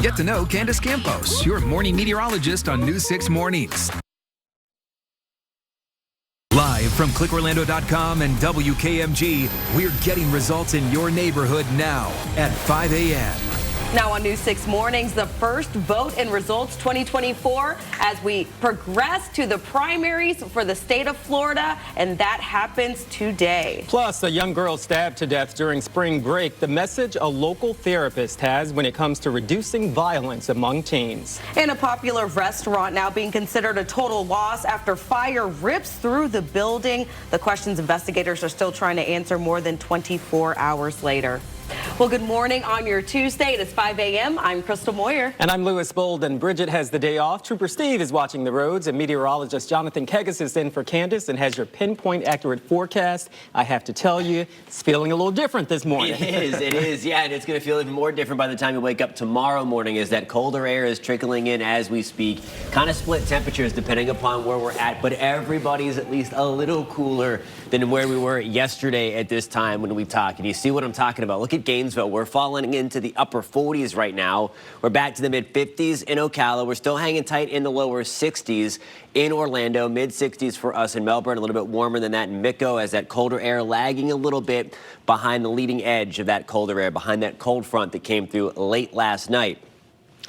Get to know Candace Campos, your morning meteorologist on News 6 Mornings. Live from clickorlando.com and WKMG, we're getting results in your neighborhood now at 5 a.m. Now on News 6 Mornings, the first vote in results 2024 as we progress to the primaries for the state of Florida, and that happens today. Plus, a young girl stabbed to death during spring break, the message a local therapist has when it comes to reducing violence among teens. And a popular restaurant now being considered a total loss after fire rips through the building. The questions investigators are still trying to answer more than 24 hours later. Well, good morning on your Tuesday. It is 5 a.m. I'm Crystal Moyer. And I'm Lewis Bolden. Bridget has the day off. Trooper Steve is watching the roads. And meteorologist Jonathan Kegas is in for Candace and has your pinpoint accurate forecast. I have to tell you, it's feeling a little different this morning. It is. Yeah, and it's going to feel even more different by the time you wake up tomorrow morning as that colder air is trickling in as we speak. Kind of split temperatures depending upon where we're at, but everybody's at least a little cooler than where we were yesterday at this time when we talk. And you see what I'm talking about. Look at Gainesville. We're falling into the upper 40s right now. We're back to the mid 50s in Ocala. We're still hanging tight in the lower 60s in Orlando, mid 60s for us in Melbourne, a little bit warmer than that in Mico as that colder air lagging a little bit behind the leading edge of that colder air, behind that cold front that came through late last night.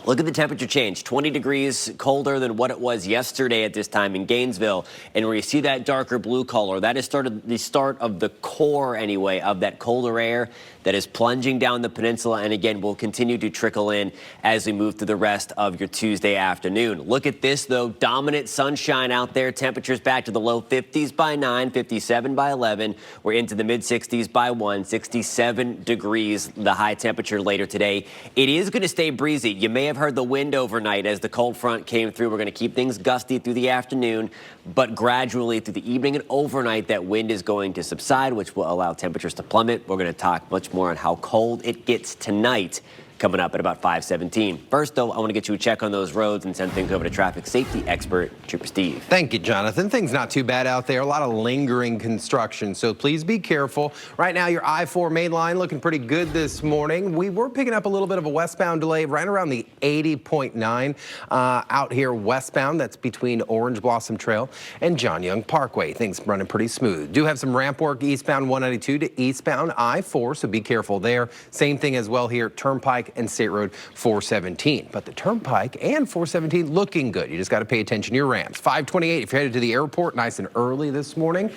Look at the temperature change, 20 degrees colder than what it was yesterday at this time in Gainesville. And where you see that darker blue color, that is the start of the core, anyway, of that colder air that is plunging down the peninsula. And again, will continue to trickle in as we move through the rest of your Tuesday afternoon. Look at this, though. Dominant sunshine out there. Temperatures back to the low 50s by 9, 57 by 11. We're into the mid 60s by 1, 67 degrees, the high temperature later today. It is going to stay breezy. You may have heard the wind overnight as the cold front came through. We're going to keep things gusty through the afternoon, but gradually through the evening and overnight, that wind is going to subside, which will allow temperatures to plummet. We're going to talk much more on how cold it gets tonight coming up at about 5:17. First, though, I want to get you a check on those roads and send things over to traffic safety expert Trooper Steve. Thank you, Jonathan. Things not too bad out there. A lot of lingering construction, so please be careful. Right now, your I-4 main line looking pretty good this morning. We were picking up a little bit of a westbound delay right around the 80.9 out here westbound. That's between Orange Blossom Trail and John Young Parkway. Things running pretty smooth. Do have some ramp work eastbound 192 to eastbound I-4, so be careful there. Same thing as well here, Turnpike and State Road 417. But the Turnpike and 417 looking good. You just got to pay attention to your ramps. 528 if you're headed to the airport nice and early this morning.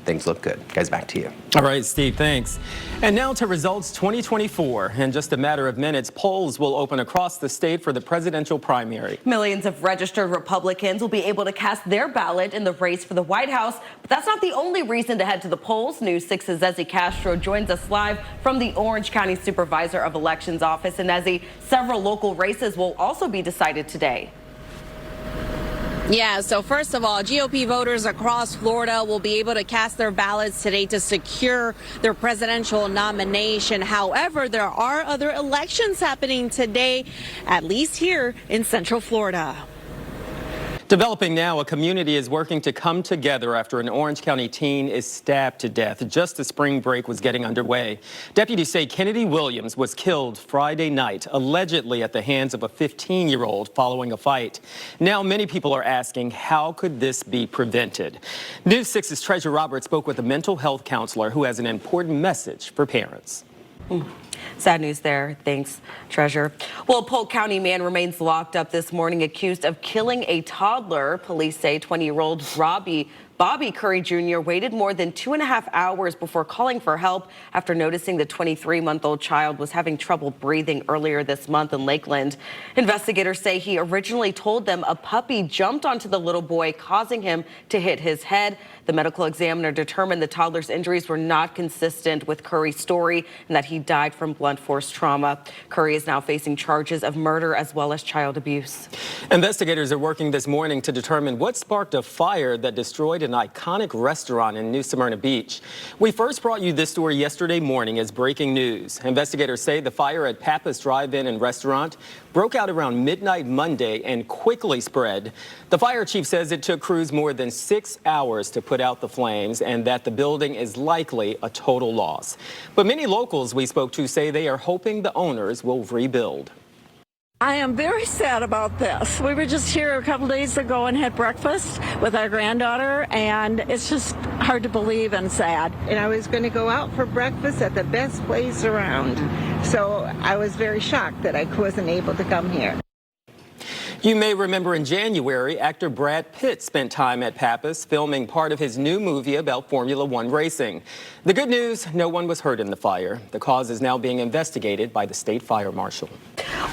Things look good. Guys, back to you. All right, Steve, thanks. And now to results 2024. In just a matter of minutes, polls will open across the state for the presidential primary. Millions of registered Republicans will be able to cast their ballot in the race for the White House. But that's not the only reason to head to the polls. News 6's Ezzy Castro joins us live from the Orange County Supervisor of Elections office. And Ezzy, several local races will also be decided today. Yeah, so first of all, GOP voters across Florida will be able to cast their ballots today to secure their presidential nomination. However, there are other elections happening today, at least here in Central Florida. Developing now, a community is working to come together after an Orange County teen is stabbed to death just as spring break was getting underway. Deputies say Kennedy Williams was killed Friday night, allegedly at the hands of a 15-year-old following a fight. Now many people are asking, how could this be prevented? News 6's Treasure Roberts spoke with a mental health counselor who has an important message for parents. Sad news there. Thanks, Treasure. Well, a Polk County man remains locked up this morning accused of killing a toddler. Police say 20-year-old Bobby Curry Jr. waited more than 2.5 hours before calling for help after noticing the 23-month-old child was having trouble breathing earlier this month in Lakeland. Investigators say he originally told them a puppy jumped onto the little boy, causing him to hit his head. The medical examiner determined the toddler's injuries were not consistent with Curry's story and that he died from blunt force trauma. Curry is now facing charges of murder as well as child abuse. Investigators are working this morning to determine what sparked a fire that destroyed an iconic restaurant in New Smyrna Beach. We first brought you this story yesterday morning as breaking news. Investigators say the fire at Pappas Drive-In and Restaurant broke out around midnight Monday and quickly spread. The fire chief says it took crews more than 6 hours to put out the flames and that the building is likely a total loss. But many locals we spoke to say they are hoping the owners will rebuild. I am very sad about this. We were just here a couple days ago and had breakfast with our granddaughter, and it's just hard to believe and sad. And I was going to go out for breakfast at the best place around. So I was very shocked that I wasn't able to come here. You may remember in January, actor Brad Pitt spent time at Pappas filming part of his new movie about Formula One racing. The good news, no one was hurt in the fire. The cause is now being investigated by the state fire marshal.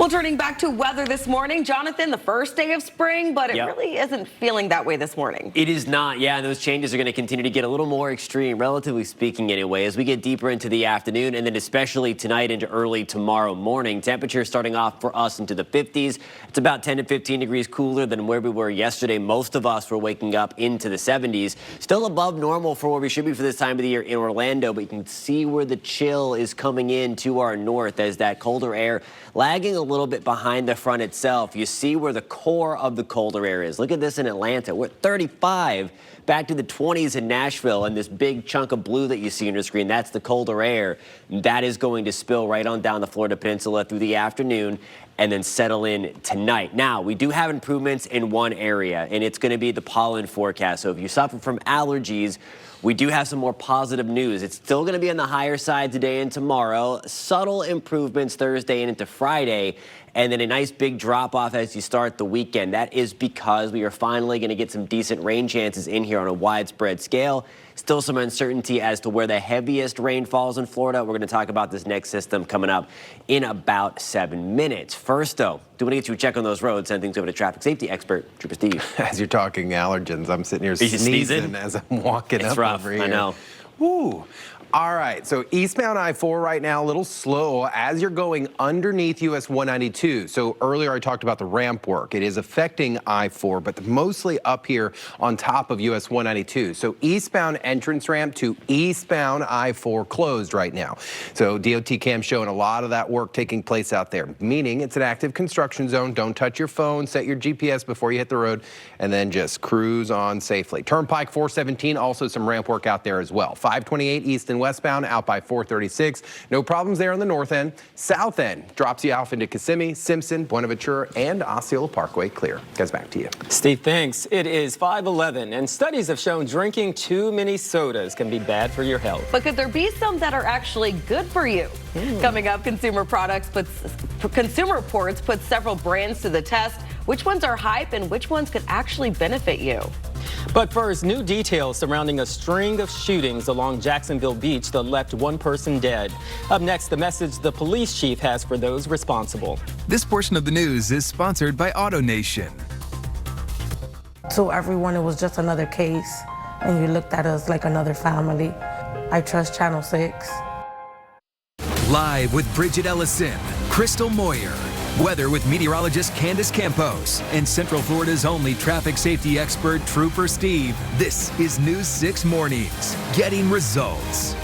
Well, turning back to weather this morning, Jonathan, the first day of spring, but it really isn't feeling that way this morning. It is not, yeah, and those changes are going to continue to get a little more extreme, relatively speaking anyway, as we get deeper into the afternoon and then especially tonight into early tomorrow morning. Temperatures starting off for us into the 50s. It's about 10 to 15 degrees cooler than where we were yesterday. Most of us were waking up into the 70s. Still above normal for where we should be for this time of the year in Orlando, but you can see where the chill is coming in to our north as that colder air lagging a little bit behind the front itself. You see where the core of the colder air is. Look at this in Atlanta. We're at 35, back to the 20s in Nashville, and this big chunk of blue that you see on your screen, that's the colder air. That is going to spill right on down the Florida Peninsula through the afternoon and then settle in tonight. Now, we do have improvements in one area, and it's going to be the pollen forecast. So if you suffer from allergies, we do have some more positive news. It's still going to be on the higher side today and tomorrow. Subtle improvements Thursday and into Friday, and then a nice big drop off as you start the weekend. That is because we are finally going to get some decent rain chances in here on a widespread scale. Still some uncertainty as to where the heaviest rain falls in Florida. We're going to talk about this next system coming up in about 7 minutes. First, though, do want to get you a check on those roads. Send things over to traffic safety expert, Trooper Steve. As you're talking allergens, I'm sitting here sneezing as I'm walking up rough, over here. I know. Ooh. All right, so eastbound I-4 right now, a little slow as you're going underneath US 192. So earlier I talked about the ramp work. It is affecting I-4, but mostly up here on top of US 192. So eastbound entrance ramp to eastbound I-4 closed right now. So DOT cam showing a lot of that work taking place out there, meaning it's an active construction zone. Don't touch your phone, set your GPS before you hit the road, and then just cruise on safely. Turnpike 417, also some ramp work out there as well. 528 east and westbound out by 436. No problems there on the north end. South end drops you off into Kissimmee, Simpson, Buenaventura, and Osceola Parkway clear. Guys, back to you. Steve, thanks. It is 5:11, and studies have shown drinking too many sodas can be bad for your health. But could there be some that are actually good for you? Coming up, Consumer Reports put several brands to the test. Which ones are hype and which ones could actually benefit you? But first, new details surrounding a string of shootings along Jacksonville Beach that left one person dead. Up next, the message the police chief has for those responsible. This portion of the news is sponsored by AutoNation. To everyone, it was just another case, and you looked at us like another family. I trust Channel 6. Live with Bridget Ellison, Crystal Moyer. Weather with meteorologist Candace Campos and Central Florida's only traffic safety expert, Trooper Steve. This is News 6 Mornings, getting results.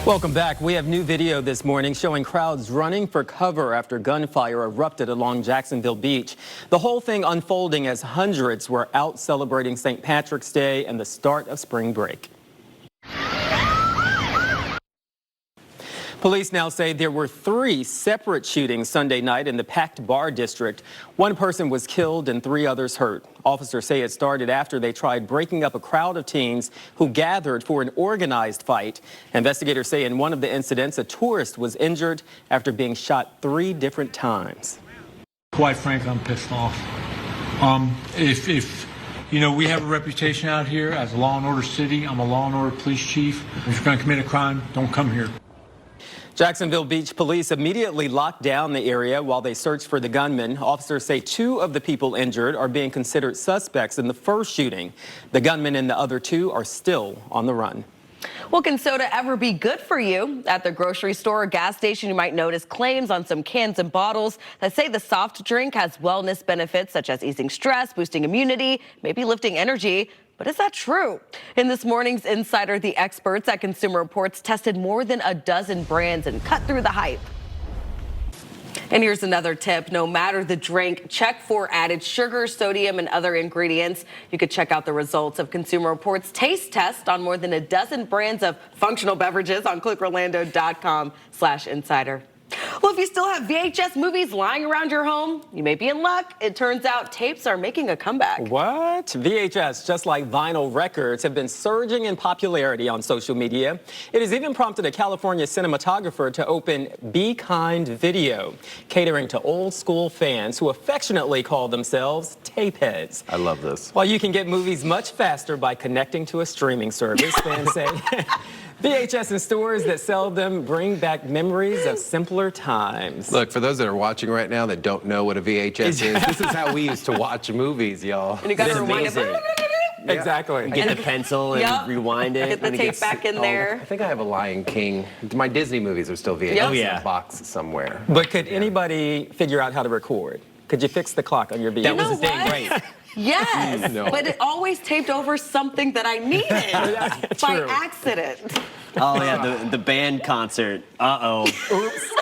Welcome back. We have new video this morning showing crowds running for cover after gunfire erupted along Jacksonville Beach. The whole thing unfolding as hundreds were out celebrating St. Patrick's Day and the start of spring break. Police now say there were 3 separate shootings Sunday night in the packed bar district. One person was killed and 3 others hurt. Officers say it started after they tried breaking up a crowd of teens who gathered for an organized fight. Investigators say in one of the incidents, a tourist was injured after being shot 3 different times. Quite frankly, I'm pissed off. If you know, we have a reputation out here as a law and order city. I'm a law and order police chief. If you're going to commit a crime, don't come here. Jacksonville Beach police immediately locked down the area while they searched for the gunman. Officers say 2 of the people injured are being considered suspects in the first shooting. The gunman and the other 2 are still on the run. Well, can soda ever be good for you? At the grocery store or gas station, you might notice claims on some cans and bottles that say the soft drink has wellness benefits such as easing stress, boosting immunity, maybe lifting energy. But is that true? In this morning's Insider, the experts at Consumer Reports tested more than a dozen brands and cut through the hype. And here's another tip. No matter the drink, check for added sugar, sodium, and other ingredients. You could check out the results of Consumer Reports taste test on more than a dozen brands of functional beverages on clickorlando.com/insider. Well, if you still have VHS movies lying around your home, you may be in luck. It turns out tapes are making a comeback. What? VHS, just like vinyl records, have been surging in popularity on social media. It has even prompted a California cinematographer to open Be Kind Video, catering to old school fans who affectionately call themselves tape heads. I love this. While you can get movies much faster by connecting to a streaming service, fans say VHS and stores that sell them bring back memories of simpler times. Look, for those that are watching right now that don't know what a VHS is, this is how we used to watch movies, y'all. And you got to rewind it. Yeah. Exactly. Get the pencil and rewind it. Get the tape back in there. I think I have a Lion King. My Disney movies are still VHS Yep. in a box somewhere. But could anybody figure out how to record? Could you fix the clock on your VHS? That was the thing, right? Yes, No. but it always taped over something that I needed by True. accident. Oh, yeah, the band concert. Uh-oh. Oops.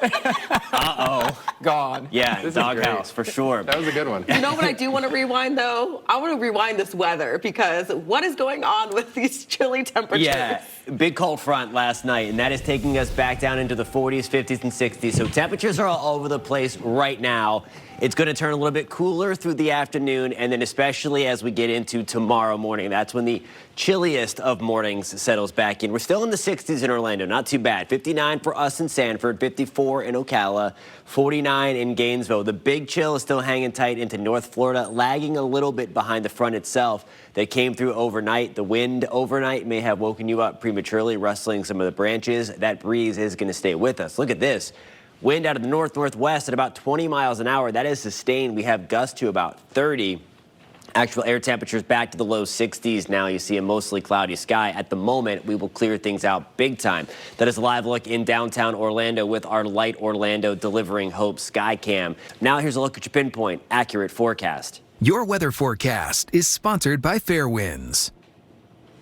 Uh-oh. Gone. Yeah, This is Doghouse, for sure. That was a good one. You know what I do want to rewind, though? I want to rewind this weather, because what is going on with these chilly temperatures? Yeah, big cold front last night, and that is taking us back down into the 40s, 50s, and 60s. So temperatures are all over the place right now. It's going to turn a little bit cooler through the afternoon, and then especially as we get into tomorrow morning. That's when the chilliest of mornings settles back in. We're still in the 60s in Orlando, not too bad. 59 for us in Sanford, 54 in Ocala, 49 in Gainesville. The big chill is still hanging tight into North Florida, lagging a little bit behind the front itself that came through overnight. The wind overnight may have woken you up prematurely, rustling some of the branches. That breeze is going to stay with us. Look at this. Wind out of the north-northwest at about 20 miles an hour. That is sustained. We have gusts to about 30. Actual air temperatures back to the low 60s now. You see a mostly cloudy sky. At the moment, we will clear things out big time. That is a live look in downtown Orlando with our Light Orlando Delivering Hope Skycam. Now here's a look at your pinpoint accurate forecast. Your weather forecast is sponsored by Fairwinds.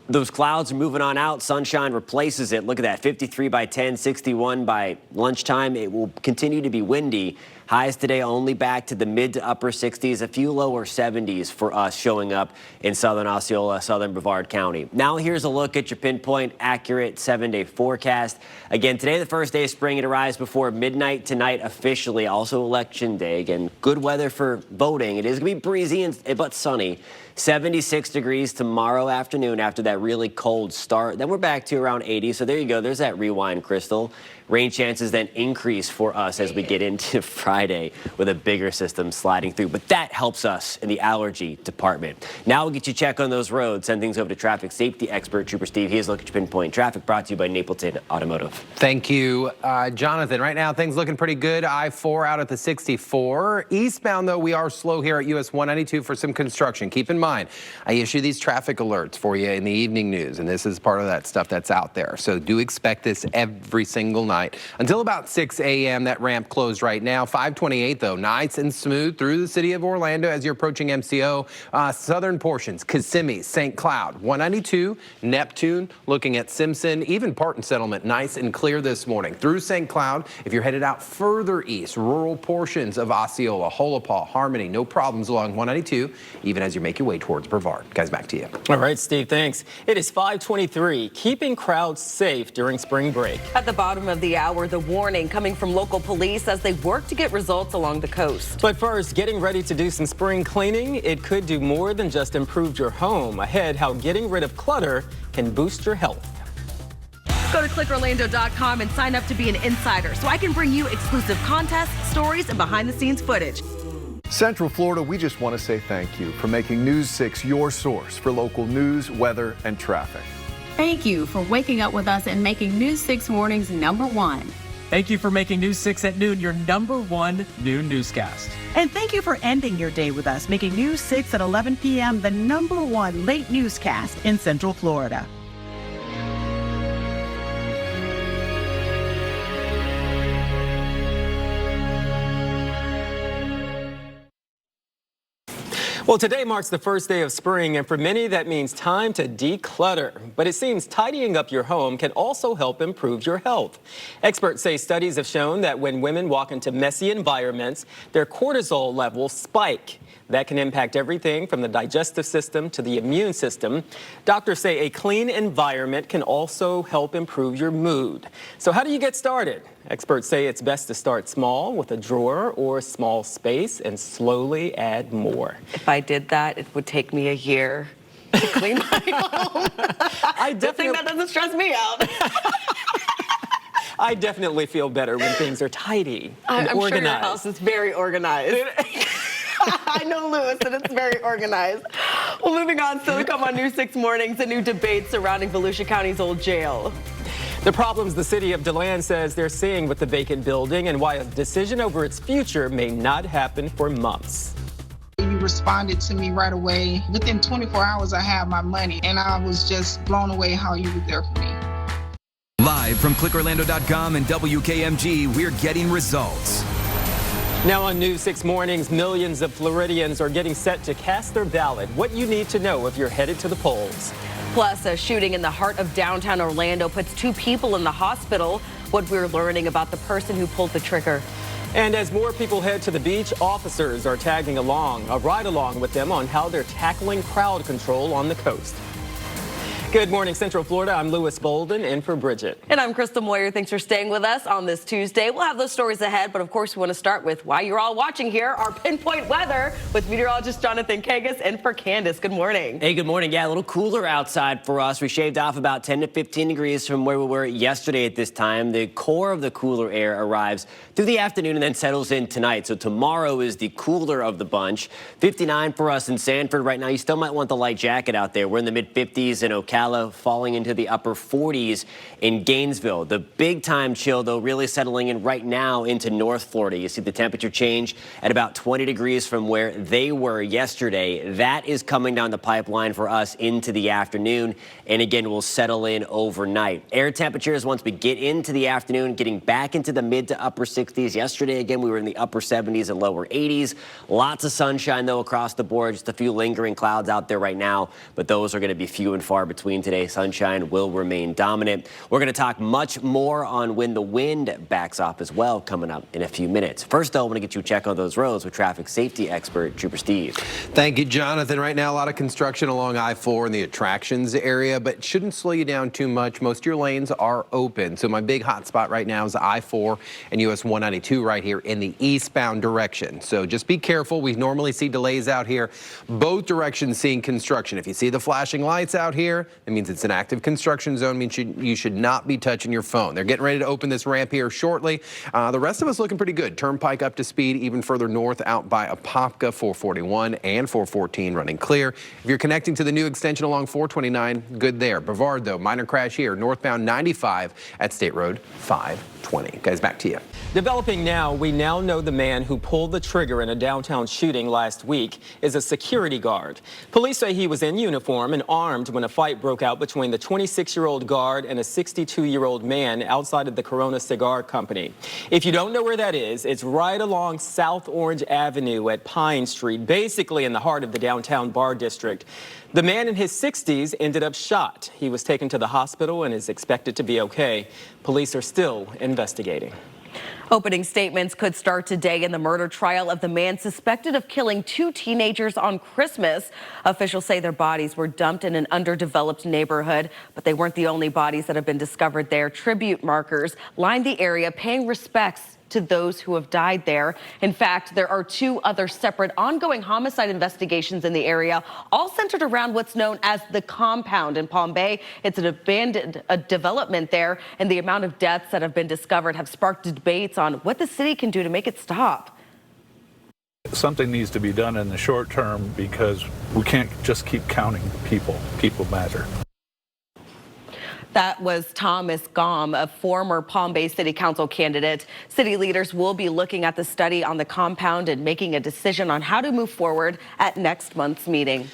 Those clouds are moving on out. Sunshine replaces it. Look at that, 53 by 10, 61 by lunchtime. It will continue to be windy. Highs today only back to the mid to upper 60s, a few lower 70s for us showing up in southern Osceola, southern Brevard County. Now here's a look at your pinpoint accurate 7-day forecast. Again, today the first day of spring. It arrives before midnight tonight officially. Also election day. Again, good weather for voting. It is going to be breezy but sunny. 76 degrees tomorrow afternoon after that really cold start. Then we're back to around 80. So there you go. There's that rewind, Crystal. Rain chances then increase for us as we get into Friday with a bigger system sliding through. But that helps us in the allergy department. Now we'll get you a check on those roads. Send things over to traffic safety expert Trooper Steve. He has a look at your pinpoint traffic, brought to you by Napleton Automotive. Thank you, Jonathan. Right now, things looking pretty good. I-4 out at the 64. Eastbound, though, we are slow here at US 192 for some construction. Keep in mind, I issue these traffic alerts for you in the evening news, and this is part of that stuff that's out there. So do expect this every single night. Until about 6 a.m., that ramp closed right now. 528, though, nice and smooth through the city of Orlando as you're approaching MCO. Southern portions, Kissimmee, St. Cloud, 192, Neptune, looking at Simpson, even Parton Settlement, nice and clear this morning. Through St. Cloud, if you're headed out further east, rural portions of Osceola, Holopaw, Harmony, no problems along 192, even as you make your way towards Brevard. Guys, back to you. All right, Steve, thanks. It is 5:23, keeping crowds safe during spring break. At the bottom of the hour, the warning coming from local police as they work to get results along the coast. But first, getting ready to do some spring cleaning, it could do more than just improve your home. Ahead, how getting rid of clutter can boost your health. Go to clickorlando.com and sign up to be an insider so I can bring you exclusive contests, stories, and behind-the-scenes footage. Central Florida, we just want to say thank you for making News 6 your source for local news, weather, and traffic. Thank you for waking up with us and making News 6 mornings #1. Thank you for making News 6 at noon your #1 noon newscast. And thank you for ending your day with us, making News 6 at 11 p.m. the #1 late newscast in Central Florida. Well, today marks the first day of spring, and for many that means time to declutter. But it seems tidying up your home can also help improve your health. Experts say studies have shown that when women walk into messy environments, their cortisol levels spike. That can impact everything from the digestive system to the immune system. Doctors say a clean environment can also help improve your mood. So how do you get started? Experts say it's best to start small with a drawer or small space and slowly add more. If I did that, it would take me a year to clean my home. I think that doesn't stress me out. I definitely feel better when things are tidy and I'm organized. sure your house is very organized. I know Lewis, and it's very organized. Well, moving on, still to come on News 6 Mornings, a new debate surrounding Volusia County's old jail. The problems the city of DeLand says they're seeing with the vacant building and why a decision over its future may not happen for months. You responded to me right away. Within 24 hours, I had my money, and I was just blown away how you were there for me. Live from clickorlando.com and WKMG, we're getting results. Now on News 6 Mornings, millions of Floridians are getting set to cast their ballot. What you need to know if you're headed to the polls. Plus, a shooting in the heart of downtown Orlando puts 2 people in the hospital. What we're learning about the person who pulled the trigger. And as more people head to the beach, officers are tagging along, a ride along with them on how they're tackling crowd control on the coast. Good morning, Central Florida. I'm Lewis Bolden, in for Bridget. And I'm Crystal Moyer. Thanks for staying with us on this Tuesday. We'll have those stories ahead, but of course, we want to start with why you're all watching here, our pinpoint weather with meteorologist Jonathan Kagas and for Candace. Good morning. Hey, good morning. Yeah, a little cooler outside for us. We shaved off about 10 to 15 degrees from where we were yesterday at this time. The core of the cooler air arrives through the afternoon and then settles in tonight. So tomorrow is the cooler of the bunch. 59 for us in Sanford right now. You still might want the light jacket out there. We're in the mid-50s in Ocala, falling into the upper 40s in Gainesville. The big time chill, though, really settling in right now into North Florida. You see the temperature change at about 20 degrees from where they were yesterday. That is coming down the pipeline for us into the afternoon, and again, will settle in overnight. Air temperatures, once we get into the afternoon, getting back into the mid to upper 60s. Yesterday, again, we were in the upper 70s and lower 80s. Lots of sunshine, though, across the board. Just a few lingering clouds out there right now, but those are going to be few and far between today. Sunshine will remain dominant. We're going to talk much more on when the wind backs off as well coming up in a few minutes. First, though, I want to get you a check on those roads with traffic safety expert Trooper Steve. Thank you, Jonathan. Right now, a lot of construction along I-4 in the attractions area, but shouldn't slow you down too much. Most of your lanes are open. So my big hot spot right now is I-4 and US 192 right here in the eastbound direction. So just be careful. We normally see delays out here. Both directions seeing construction. If you see the flashing lights out here, it means it's an active construction zone, means you should not be touching your phone. They're getting ready to open this ramp here shortly. The rest of us looking pretty good. Turnpike up to speed, even further north out by Apopka, 441 and 414 running clear. If you're connecting to the new extension along 429, good there. Brevard, though, minor crash here, northbound 95 at State Road 520. Guys, back to you. Developing now, we now know the man who pulled the trigger in a downtown shooting last week is a security guard. Police say he was in uniform and armed when a fight broke out between the 26-year-old guard and a 62-year-old man outside of the Corona Cigar Company. If you don't know where that is, it's right along South Orange Avenue at Pine Street, basically in the heart of the downtown bar district. The man in his 60s ended up shot. He was taken to the hospital and is expected to be okay. Police are still investigating. Opening statements could start today in the murder trial of the man suspected of killing 2 teenagers on Christmas. Officials say their bodies were dumped in an underdeveloped neighborhood, but they weren't the only bodies that have been discovered there. Tribute markers line the area, paying respects to those who have died there. In fact, there are 2 other separate ongoing homicide investigations in the area, all centered around what's known as the compound in Palm Bay. It's an abandoned development there, and the amount of deaths that have been discovered have sparked debates on what the city can do to make it stop. Something needs to be done in the short term because we can't just keep counting people. People matter. That was Thomas Gom, a former Palm Bay City Council candidate. City leaders will be looking at the study on the compound and making a decision on how to move forward at next month's meeting.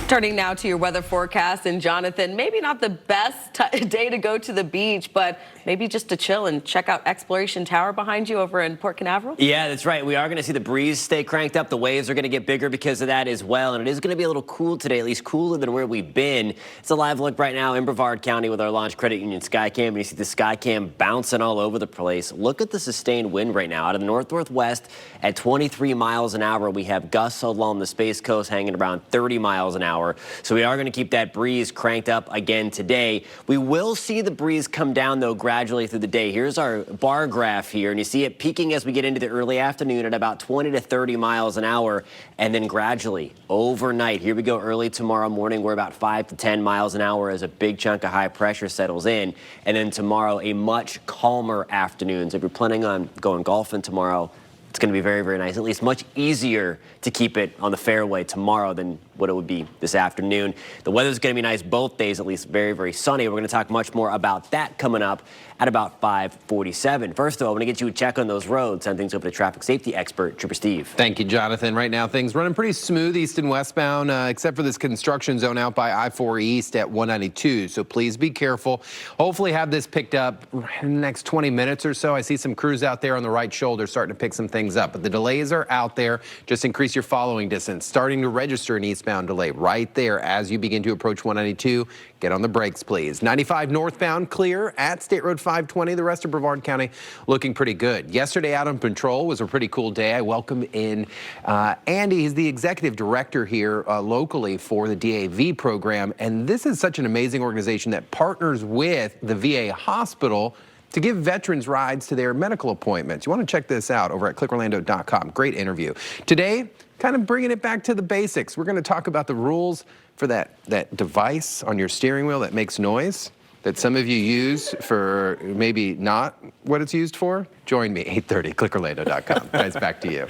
Turning now to your weather forecast, and Jonathan, maybe not the best day to go to the beach, but maybe just to chill and check out Exploration Tower behind you over in Port Canaveral. Yeah, that's right. We are going to see the breeze stay cranked up. The waves are going to get bigger because of that as well, and it is going to be a little cool today, at least cooler than where we've been. It's a live look right now in Brevard County with our Launch Credit Union Skycam, and you see the Skycam bouncing all over the place. Look at the sustained wind right now out of the north-northwest at 23 miles an hour. We have gusts along the Space Coast hanging around 30 miles an hour. hour. So we are going to keep that breeze cranked up again today. We will see the breeze come down, though, gradually through the day. Here's our bar graph here, and you see it peaking as we get into the early afternoon at about 20 to 30 miles an hour, and then gradually overnight. Here we go early tomorrow morning. We're about 5 to 10 miles an hour as a big chunk of high pressure settles in, and then tomorrow a much calmer afternoon. So if you're planning on going golfing tomorrow, it's going to be very, very nice. At least much easier to keep it on the fairway tomorrow than what it would be this afternoon. The weather's going to be nice both days, at least very, very sunny. We're going to talk much more about that coming up at about 5:47. First, though, I want to get you a check on those roads. Send things over to traffic safety expert, Trooper Steve. Thank you, Jonathan. Right now, things running pretty smooth east and westbound, except for this construction zone out by I-4 East at 192. So please be careful. Hopefully have this picked up in the next 20 minutes or so. I see some crews out there on the right shoulder starting to pick some things up, but the delays are out there. Just increase your following distance. Starting to register an eastbound delay right there as you begin to approach 192. Get on the brakes, please. 95 northbound clear at State Road 520. The rest of Brevard County looking pretty good. Yesterday out on patrol was a pretty cool day. I welcome in Andy. He's the executive director here locally for the DAV program. And this is such an amazing organization that partners with the VA hospital to give veterans rides to their medical appointments. You want to check this out over at clickorlando.com. Great interview. Today, kind of bringing it back to the basics. We're going to talk about the rules for that device on your steering wheel that makes noise that some of you use for maybe not what it's used for. Join me, 8:30, clickorlando.com. Guys, back to you.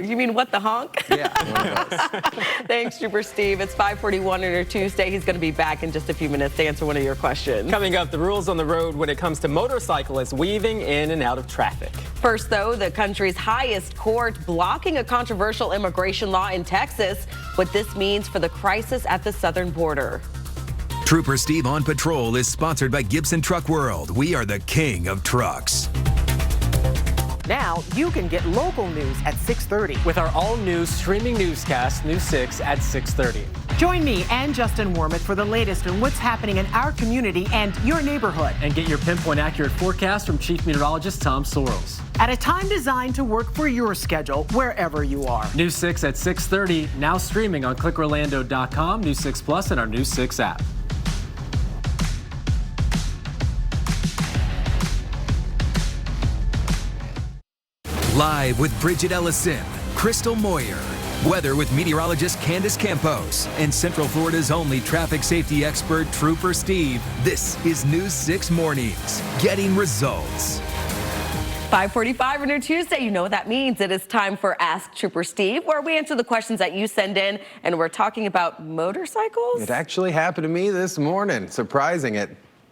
You mean what the honk? Yeah, one of those. Thanks, Trooper Steve. It's 5:41 on a Tuesday. He's going to be back in just a few minutes to answer one of your questions. Coming up, the rules on the road when it comes to motorcyclists weaving in and out of traffic. First, though, the country's highest court blocking a controversial immigration law in Texas. What this means for the crisis at the southern border. Trooper Steve on Patrol is sponsored by Gibson Truck World. We are the king of trucks. Now you can get local news at 6:30 with our all-new streaming newscast, News 6 at 6:30. Join me and Justin Wormuth for the latest on what's happening in our community and your neighborhood. And get your pinpoint accurate forecast from Chief Meteorologist Tom Sorrells. At a time designed to work for your schedule wherever you are. News 6 at 6:30, now streaming on clickorlando.com, News 6 Plus, and our News 6 app. Live with Bridget Ellison, Crystal Moyer, weather with meteorologist Candace Campos, and Central Florida's only traffic safety expert, Trooper Steve. This is News 6 Mornings, getting results. 5:45 on a Tuesday. You know what that means. It is time for Ask Trooper Steve, where we answer the questions that you send in, and we're talking about motorcycles. It actually happened to me this morning. Surprising at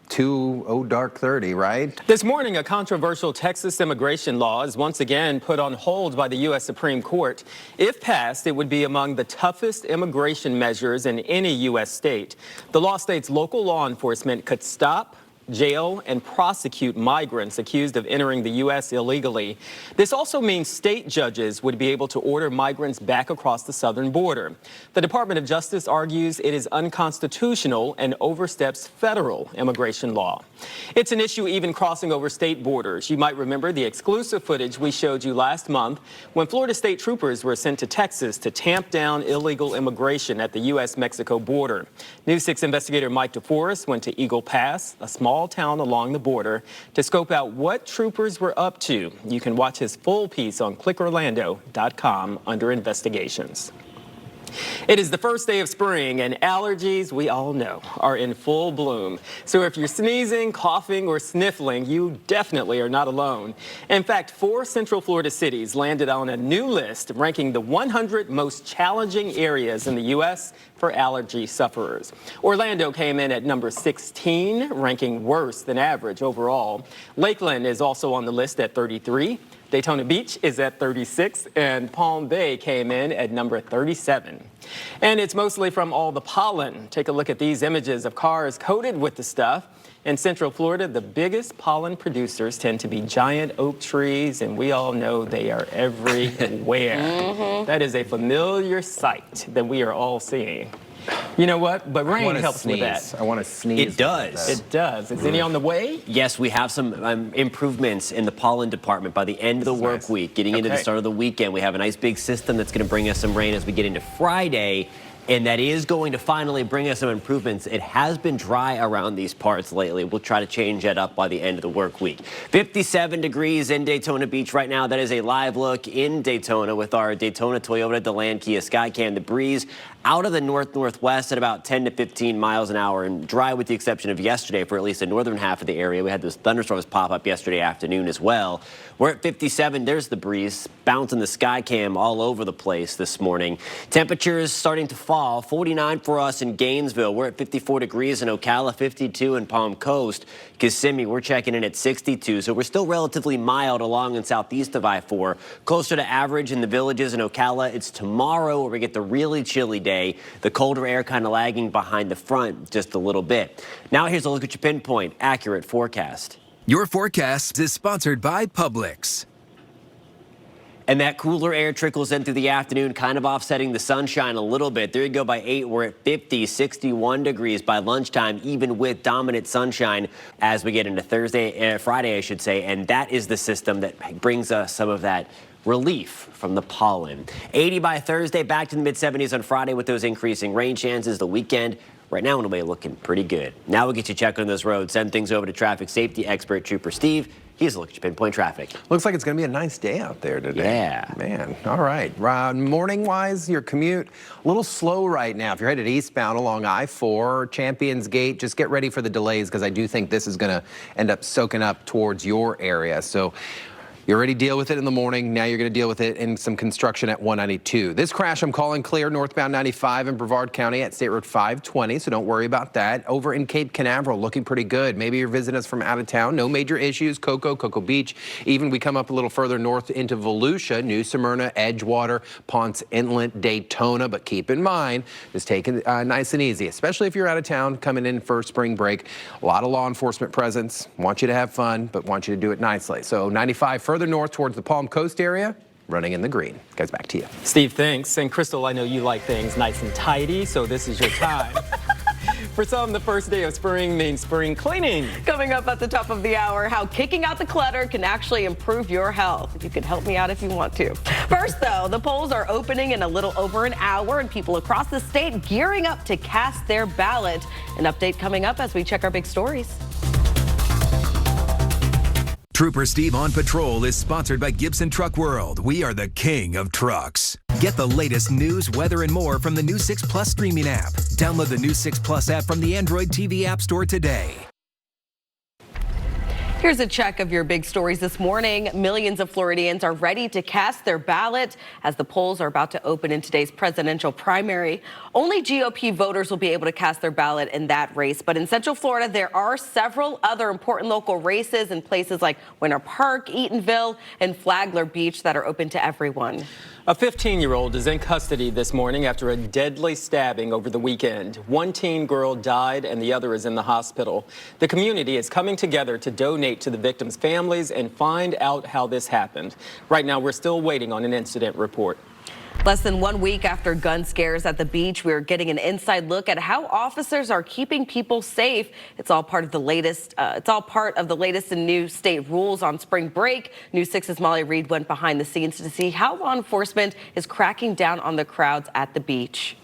2:30, right? This morning, a controversial Texas immigration law is once again put on hold by the U.S. Supreme Court. If passed, it would be among the toughest immigration measures in any U.S. state. The law states local law enforcement could stop, jail, and prosecute migrants accused of entering the U.S. illegally. This also means state judges would be able to order migrants back across the southern border. The Department of Justice argues it is unconstitutional and oversteps federal immigration law. It's an issue even crossing over state borders. You might remember the exclusive footage we showed you last month when Florida state troopers were sent to Texas to tamp down illegal immigration at the U.S.-Mexico border. News 6 investigator Mike DeForest went to Eagle Pass, a small town along the border, to scope out what troopers were up to. You can watch his full piece on clickorlando.com under investigations. It is the first day of spring, and allergies, we all know, are in full bloom. So if you're sneezing, coughing, or sniffling, you definitely are not alone. In fact, 4 Central Florida cities landed on a new list ranking the 100 most challenging areas in the U.S. for allergy sufferers. Orlando came in at number 16, ranking worse than average overall. Lakeland is also on the list at 33. Daytona Beach is at 36, and Palm Bay came in at number 37. And it's mostly from all the pollen. Take a look at these images of cars coated with the stuff. In Central Florida, the biggest pollen producers tend to be giant oak trees, and we all know they are everywhere. That is a familiar sight that we are all seeing. You know what? But rain helps with that. I want to sneeze. It does. It does. Is any on the way? Yes, we have some improvements in the pollen department by the end of the work week. Getting into the start of the weekend, we have a nice big system that's going to bring us some rain as we get into Friday. And that is going to finally bring us some improvements. It has been dry around these parts lately. We'll try to change that up by the end of the work week. 57 degrees in Daytona Beach right now. That is a live look in Daytona with our Daytona Toyota DeLand Kia Skycam. The breeze out of the north-northwest at about 10 to 15 miles an hour, and dry with the exception of yesterday for at least the northern half of the area. We had those thunderstorms pop up yesterday afternoon as well. We're at 57. There's the breeze bouncing the Skycam all over the place this morning. Temperatures starting to fall. 49 for us in Gainesville. We're at 54 degrees in Ocala, 52 in Palm Coast. Kissimmee, we're checking in at 62. So we're still relatively mild along and southeast of I-4. Closer to average in the Villages in Ocala. It's tomorrow where we get the really chilly day. The colder air kind of lagging behind the front just a little bit. Now here's a look at your pinpoint accurate forecast. Your forecast is sponsored by Publix. And that cooler air trickles in through the afternoon, kind of offsetting the sunshine a little bit. There you go by 8. We're at 50, 61 degrees by lunchtime, even with dominant sunshine as we get into Friday, I should say. And that is the system that brings us some of that relief from the pollen. 80 by Thursday, back to the mid-70s on Friday with those increasing rain chances. The weekend right now it'll be looking pretty good. Now we'll get you checking on those roads. Send things over to traffic safety expert Trooper Steve. Here's a look at your pinpoint traffic. Looks like it's going to be a nice day out there today. Yeah. Man, all right. Morning-wise, your commute, a little slow right now. If you're headed eastbound along I-4, Champions Gate, just get ready for the delays because I do think this is going to end up soaking up towards your area. So you already deal with it in the morning. Now you're going to deal with it in some construction at 192. This crash I'm calling clear northbound 95 in Brevard County at State Road 520, so don't worry about that. Over in Cape Canaveral, looking pretty good. Maybe you're visiting us from out of town. No major issues. Cocoa Beach. Even we come up a little further north into Volusia, New Smyrna, Edgewater, Ponce Inlet, Daytona. But keep in mind, just take it nice and easy, especially if you're out of town coming in for spring break. A lot of law enforcement presence. Want you to have fun, but want you to do it nicely. So 95 further north towards the Palm Coast area, running in the green. Guys, back to you. Steve, thanks. And Crystal, I know you like things nice and tidy, so this is your time. For some, the first day of spring means spring cleaning. Coming up at the top of the hour, how kicking out the clutter can actually improve your health. You can help me out if you want to. First, though, the polls are opening in a little over an hour, and people across the state gearing up to cast their ballot. An update coming up as we check our big stories. Trooper Steve on Patrol is sponsored by Gibson Truck World. We are the king of trucks. Get the latest news, weather, and more from the new 6 Plus streaming app. Download the new 6 Plus app from the Android TV App Store today. Here's a check of your big stories this morning. Millions of Floridians are ready to cast their ballot as the polls are about to open in today's presidential primary. Only GOP voters will be able to cast their ballot in that race. But in Central Florida, there are several other important local races in places like Winter Park, Eatonville, and Flagler Beach that are open to everyone. A 15-year-old is in custody this morning after a deadly stabbing over the weekend. One teen girl died and the other is in the hospital. The community is coming together to donate to the victims' families and find out how this happened. Right now, we're still waiting on an incident report. Less than 1 week after gun scares at the beach, we're getting an inside look at how officers are keeping people safe. It's all part of the latest. And new state rules on spring break. News 6's Molly Reed went behind the scenes to see how law enforcement is cracking down on the crowds at the beach.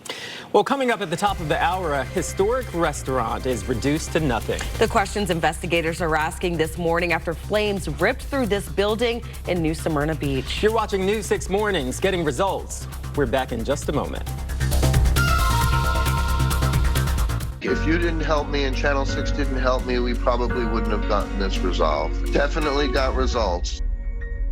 Well, coming up at the top of the hour, a historic restaurant is reduced to nothing. The questions investigators are asking this morning after flames ripped through this building in New Smyrna Beach. You're watching News 6 Mornings, getting results. We're back in just a moment. If you didn't help me and Channel 6 didn't help me, we probably wouldn't have gotten this resolved. Definitely got results.